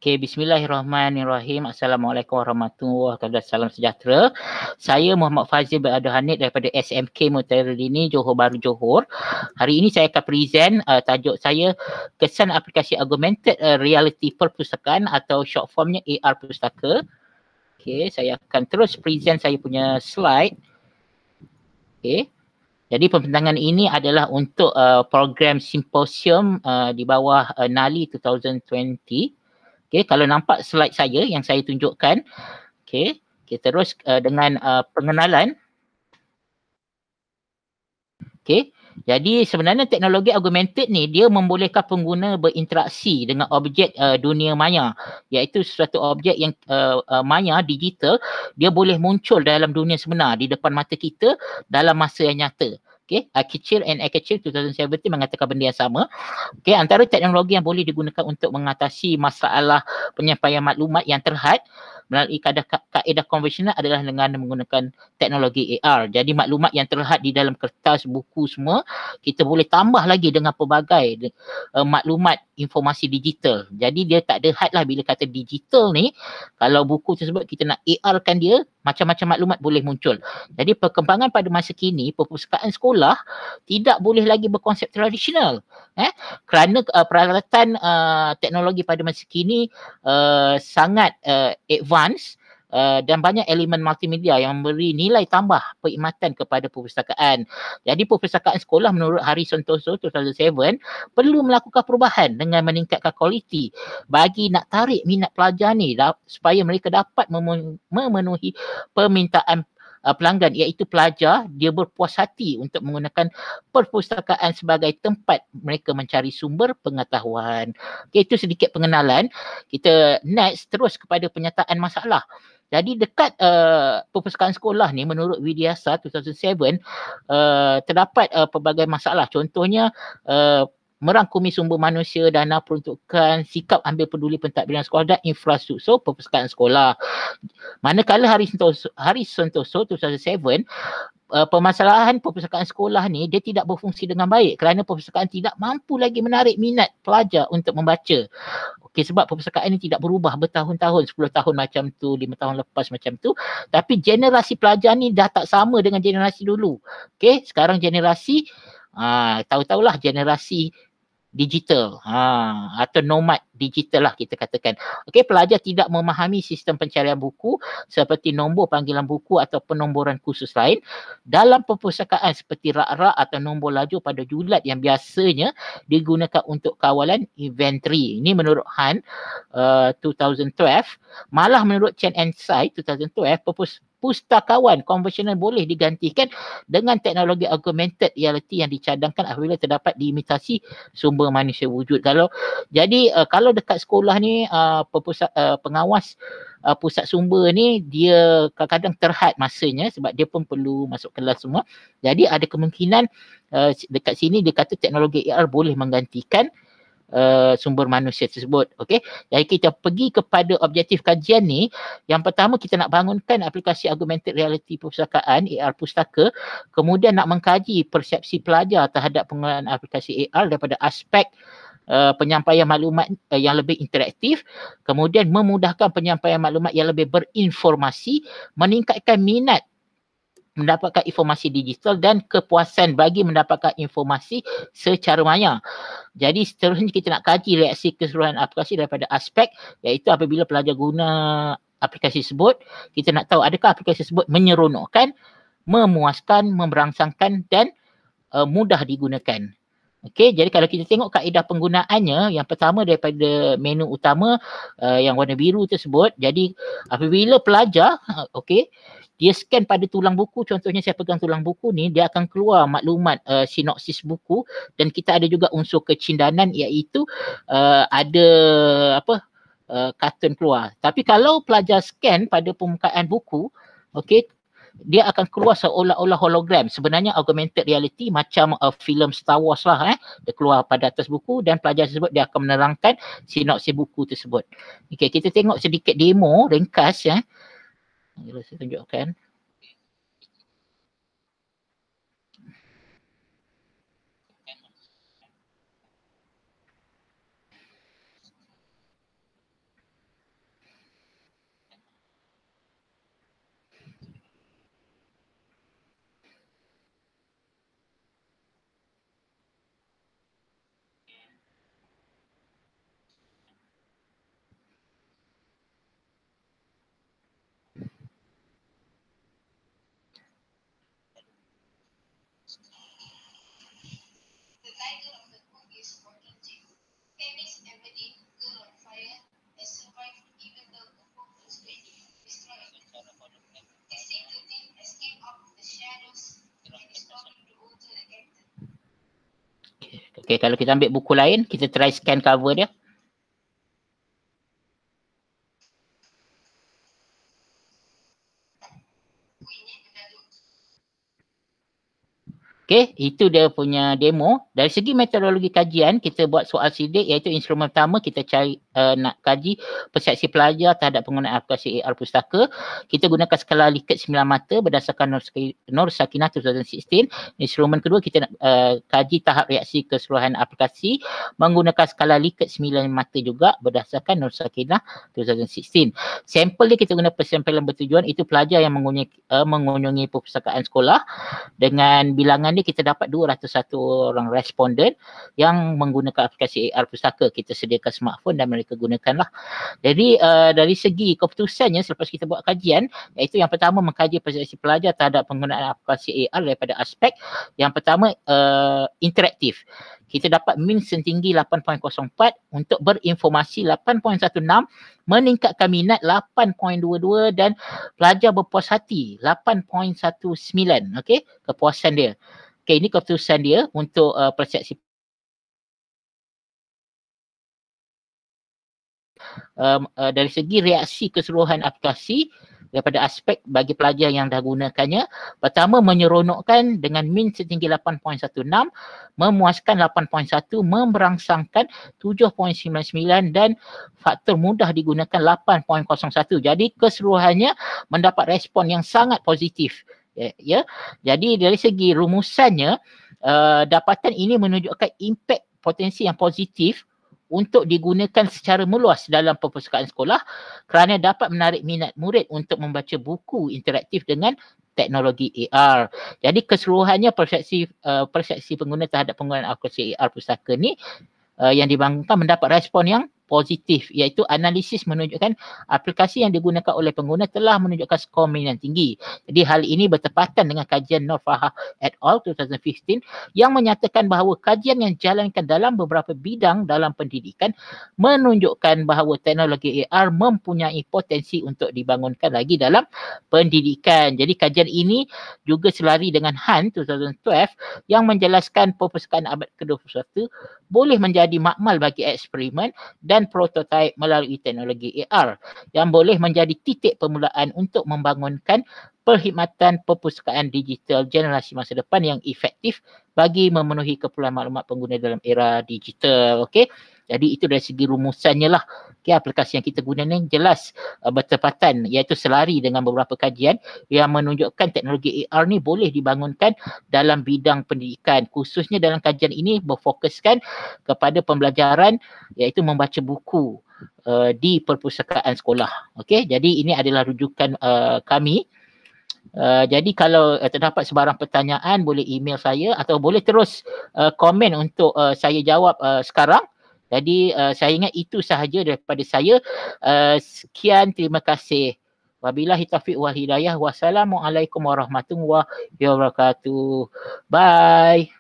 Okay, bismillahirrahmanirrahim. Assalamualaikum warahmatullahi wabarakatuh. Salam sejahtera. Saya Muhammad Fazil Berada Hanid daripada SMK Mutaridini, Johor Bahru, Johor. Hari ini saya akan present tajuk saya kesan aplikasi augmented reality perpustakaan atau short formnya AR Pustaka. Okay, saya akan terus present saya punya slide. Okay. Jadi pembentangan ini adalah untuk program simposium di bawah NALI 2020. Okay, kalau nampak slide saya yang saya tunjukkan, okay, kita terus dengan pengenalan. Okay, jadi sebenarnya teknologi augmented ni dia membolehkan pengguna berinteraksi dengan objek dunia maya, iaitu sesuatu objek yang maya digital, dia boleh muncul dalam dunia sebenar di depan mata kita dalam masa yang nyata. Okay, Kecil and Kecil 2017 mengatakan benda yang sama. Okay, antara teknologi yang boleh digunakan untuk mengatasi masalah penyampaian maklumat yang terhad melalui kaedah konvensional adalah dengan menggunakan teknologi AR. Jadi maklumat yang terhad di dalam kertas, buku semua, kita boleh tambah lagi dengan pelbagai maklumat informasi digital. Jadi dia tak ada had lah bila kata digital ni. Kalau buku tersebut kita nak AR kan dia, macam-macam maklumat boleh muncul. Jadi perkembangan pada masa kini, perpustakaan sekolah tidak boleh lagi berkonsep tradisional. Kerana peralatan teknologi pada masa kini sangat advance dan banyak elemen multimedia yang memberi nilai tambah perkhidmatan kepada perpustakaan. Jadi perpustakaan sekolah menurut Hari Santoso 2007 perlu melakukan perubahan dengan meningkatkan kualiti bagi nak tarik minat pelajar ni supaya mereka dapat memenuhi permintaan pelanggan, iaitu pelajar dia berpuas hati untuk menggunakan perpustakaan sebagai tempat mereka mencari sumber pengetahuan. Okay, itu sedikit pengenalan. Kita next terus kepada penyataan masalah. Jadi dekat perpustakaan sekolah ni menurut Widyasa 2007 terdapat pelbagai masalah. Contohnya merangkumi sumber manusia, dana peruntukan, sikap ambil peduli pentadbiran sekolah dan infrastruktur perpustakaan sekolah. Manakala Hari Santoso 2007 permasalahan perpustakaan sekolah ni dia tidak berfungsi dengan baik kerana perpustakaan tidak mampu lagi menarik minat pelajar untuk membaca. Okey, sebab perpustakaan ini tidak berubah bertahun-tahun, 10 tahun macam tu, 5 tahun lepas macam tu, tapi generasi pelajar ni dah tak sama dengan generasi dulu. Okey, sekarang generasi tahu-tahulah generasi digital atau nomad digital lah kita katakan. Okey, pelajar tidak memahami sistem pencarian buku seperti nombor panggilan buku atau penomboran khusus lain dalam perpustakaan seperti rak-rak atau nombor laju pada julat yang biasanya digunakan untuk kawalan inventory. Ini menurut Han 2012. Malah menurut Chen and Tsai 2012, pustakawan konvensional boleh digantikan dengan teknologi augmented reality yang dicadangkan apabila terdapat diimitasi sumber manusia wujud. Kalau dekat sekolah ni pengawas pusat sumber ni dia kadang-kadang terhad masanya sebab dia pun perlu masuk kelas semua. Jadi ada kemungkinan dekat sini dia kata teknologi AR boleh menggantikan sumber manusia tersebut. Okey, jadi kita pergi kepada objektif kajian ni. Yang pertama, kita nak bangunkan aplikasi augmented reality perpustakaan AR Pustaka, kemudian nak mengkaji persepsi pelajar terhadap penggunaan aplikasi AR daripada aspek penyampaian maklumat yang lebih interaktif, kemudian memudahkan penyampaian maklumat yang lebih berinformasi, meningkatkan minat mendapatkan informasi digital dan kepuasan bagi mendapatkan informasi secara maya. Jadi seterusnya kita nak kaji reaksi keseluruhan aplikasi daripada aspek, iaitu apabila pelajar guna aplikasi tersebut, kita nak tahu adakah aplikasi tersebut menyeronokkan, memuaskan, memberangsangkan dan mudah digunakan. Okey, jadi kalau kita tengok kaedah penggunaannya, yang pertama daripada menu utama yang warna biru tersebut. Jadi apabila pelajar dia scan pada tulang buku, contohnya saya pegang tulang buku ni, dia akan keluar maklumat sinopsis buku dan kita ada juga unsur kecindanan, iaitu ada kartun keluar. Tapi kalau pelajar scan pada permukaan buku, dia akan keluar seolah-olah hologram. Sebenarnya augmented reality macam filem Star Wars lah. Dia keluar pada atas buku dan pelajar tersebut dia akan menerangkan sinopsis buku tersebut. Okey, kita tengok sedikit demo ringkas ya. Saya tunjukkan. Okay, kalau kita ambil buku lain, kita try scan cover dia. Okay, itu dia punya demo. Dari segi metodologi kajian, kita buat soal sidik iaitu instrumen pertama kita cari nak kaji persepsi pelajar terhadap penggunaan aplikasi AR pustaka. Kita gunakan skala Likert 9 mata berdasarkan Nur Sakinah 2016. Instrumen kedua kita nak kaji tahap reaksi keseluruhan aplikasi menggunakan skala Likert 9 mata juga berdasarkan Nur Sakinah 2016. Sampel dia kita guna persampalan bertujuan itu pelajar yang mengunjungi perpustakaan sekolah. Dengan bilangan kita dapat 201 orang responden yang menggunakan aplikasi AR pustaka. Kita sediakan smartphone dan mereka gunakanlah. Jadi dari segi keputusannya selepas kita buat kajian, iaitu yang pertama mengkaji persepsi pelajar terhadap penggunaan aplikasi AR daripada aspek yang pertama interaktif. Kita dapat min setinggi 8.04 untuk berinformasi 8.16, meningkatkan minat 8.22 dan pelajar berpuas hati 8.19. Okey, kepuasan dia. Okay, ini keputusan dia untuk persepsi dari segi reaksi keseluruhan aplikasi daripada aspek bagi pelajar yang dah gunakannya. Pertama, menyeronokkan dengan min setinggi 8.16, memuaskan 8.1, memberangsangkan 7.99 dan faktor mudah digunakan 8.01. Jadi keseluruhannya mendapat respon yang sangat positif. Ya, jadi dari segi rumusannya dapatan ini menunjukkan impak potensi yang positif untuk digunakan secara meluas dalam perpustakaan sekolah kerana dapat menarik minat murid untuk membaca buku interaktif dengan teknologi AR. Jadi keseluruhannya persepsi pengguna terhadap penggunaan aplikasi AR pustaka ni yang dibangunkan mendapat respon yang positif, iaitu analisis menunjukkan aplikasi yang digunakan oleh pengguna telah menunjukkan skor min yang tinggi. Jadi hal ini bertepatan dengan kajian Nur Fahah et al. 2015 yang menyatakan bahawa kajian yang dijalankan dalam beberapa bidang dalam pendidikan menunjukkan bahawa teknologi AR mempunyai potensi untuk dibangunkan lagi dalam pendidikan. Jadi kajian ini juga selari dengan Han 2012 yang menjelaskan perpustakaan abad ke-21 boleh menjadi makmal bagi eksperimen dan prototipe melalui teknologi AR yang boleh menjadi titik permulaan untuk membangunkan perkhidmatan perpustakaan digital generasi masa depan yang efektif bagi memenuhi keperluan maklumat pengguna dalam era digital. Okey. Jadi itu dari segi rumusannya lah. Okay, aplikasi yang kita guna ni jelas bertepatan iaitu selari dengan beberapa kajian yang menunjukkan teknologi AR ni boleh dibangunkan dalam bidang pendidikan. Khususnya dalam kajian ini berfokuskan kepada pembelajaran iaitu membaca buku di perpustakaan sekolah. Okey, jadi ini adalah rujukan kami. Jadi kalau terdapat sebarang pertanyaan boleh email saya atau boleh terus komen untuk saya jawab sekarang. Jadi saya ingat itu sahaja daripada saya. Sekian, terima kasih. Wabillahi taufiq wal hidayah. Wassalamualaikum warahmatullahi wabarakatuh. Bye.